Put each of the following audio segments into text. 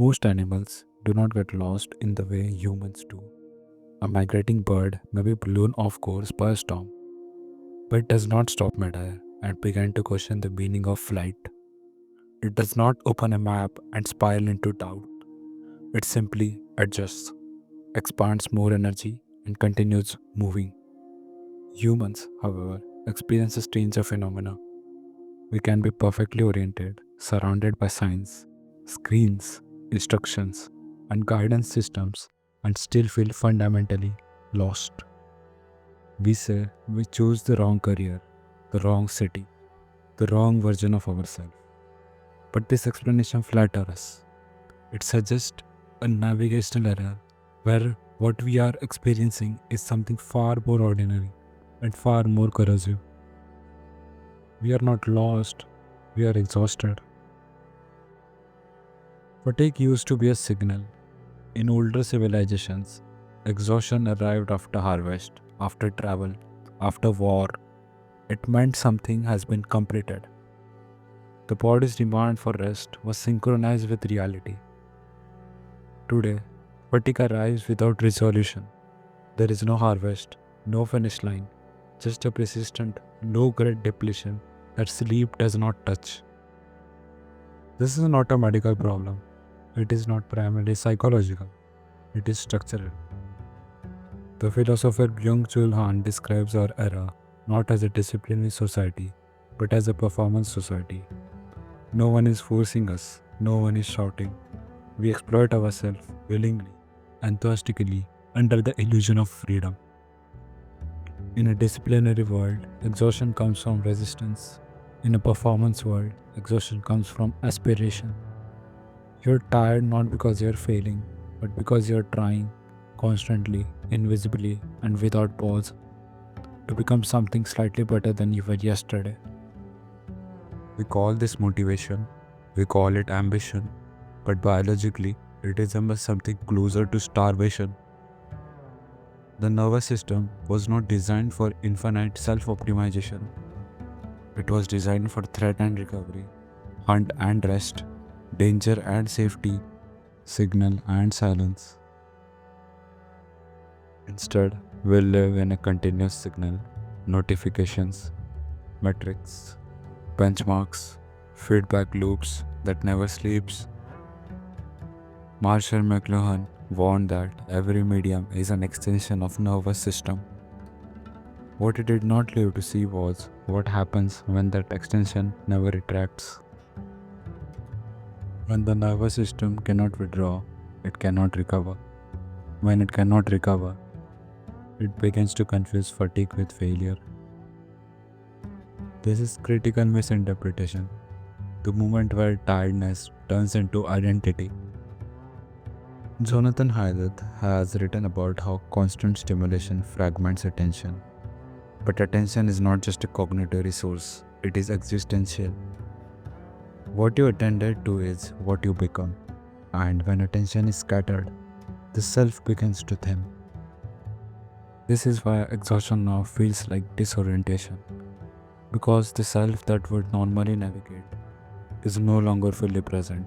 Most animals do not get lost in the way humans do. A migrating bird may be blown off course by a storm, but it does not stop midair and begin to question the meaning of flight. It does not open a map and spiral into doubt. It simply adjusts, expands more energy, and continues moving. Humans, however, experience a strange phenomena. We can be perfectly oriented, surrounded by signs, screens, instructions, and guidance systems, and still feel fundamentally lost. We say we choose the wrong career, the wrong city, the wrong version of ourselves. But this explanation flatters us. It suggests a navigational error where what we are experiencing is something far more ordinary and far more corrosive. We are not lost, we are exhausted. Fatigue used to be a signal. In older civilizations, exhaustion arrived after harvest, after travel, after war. It meant something has been completed. The body's demand for rest was synchronized with reality. Today, fatigue arrives without resolution. There is no harvest, no finish line, just a persistent, low grade depletion that sleep does not touch. This is not a medical problem. It is not primarily psychological. It is structural. The philosopher Byung-Chul describes our era not as a disciplinary society, but as a performance society. No one is forcing us, no one is shouting. We exploit ourselves willingly, enthusiastically, under the illusion of freedom. In a disciplinary world, exhaustion comes from resistance. In a performance world, exhaustion comes from aspiration. You're tired not because you're failing, but because you're trying constantly, invisibly, and without pause to become something slightly better than you were yesterday. We call this motivation, we call it ambition, but biologically, it resembles something closer to starvation. The nervous system was not designed for infinite self optimization, it was designed for threat and recovery, hunt and rest, danger and safety, signal and silence. Instead, we live in a continuous signal, notifications, metrics, benchmarks, feedback loops that never sleeps. Marshall McLuhan warned that every medium is an extension of nervous system. What he did not live to see was what happens when that extension never retracts. When the nervous system cannot withdraw, it cannot recover. When it cannot recover, it begins to confuse fatigue with failure. This is critical misinterpretation, the moment where tiredness turns into identity. Jonathan Haidt has written about how constant stimulation fragments attention. But attention is not just a cognitive resource, it is existential. What you attended to is what you become. And when attention is scattered, the self begins to thin. This is why exhaustion now feels like disorientation. Because the self that would normally navigate is no longer fully present.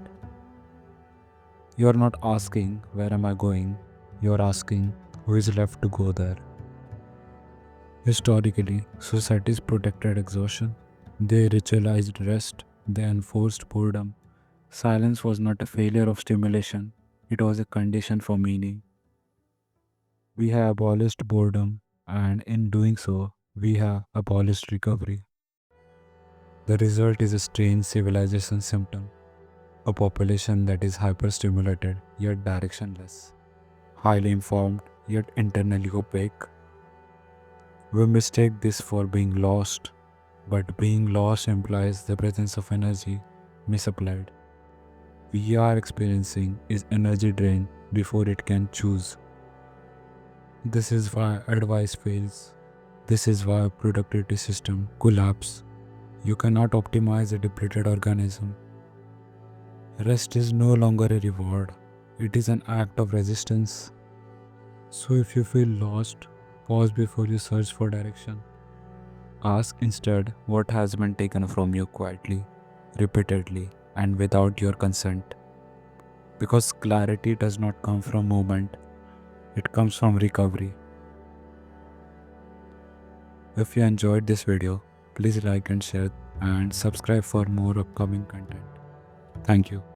You are not asking, where am I going? You are asking, who is left to go there? Historically, societies protected exhaustion. They ritualized rest. They enforced boredom. Silence was not a failure of stimulation, it was a condition for meaning. We have abolished boredom, and in doing so, we have abolished recovery. The result is a strange civilization symptom, a population that is hyperstimulated yet directionless, highly informed yet internally opaque. We mistake this for being lost, but being lost implies the presence of energy misapplied. We are experiencing is energy drain before it can choose. This is why advice fails. This is why productivity system collapse. You cannot optimize a depleted organism. Rest is no longer a reward. It is an act of resistance. So if you feel lost, pause before you search for direction. Ask instead what has been taken from you quietly, repeatedly, and without your consent. because clarity does not come from movement, it comes from recovery. If you enjoyed this video, please like and share and subscribe for more upcoming content. Thank you.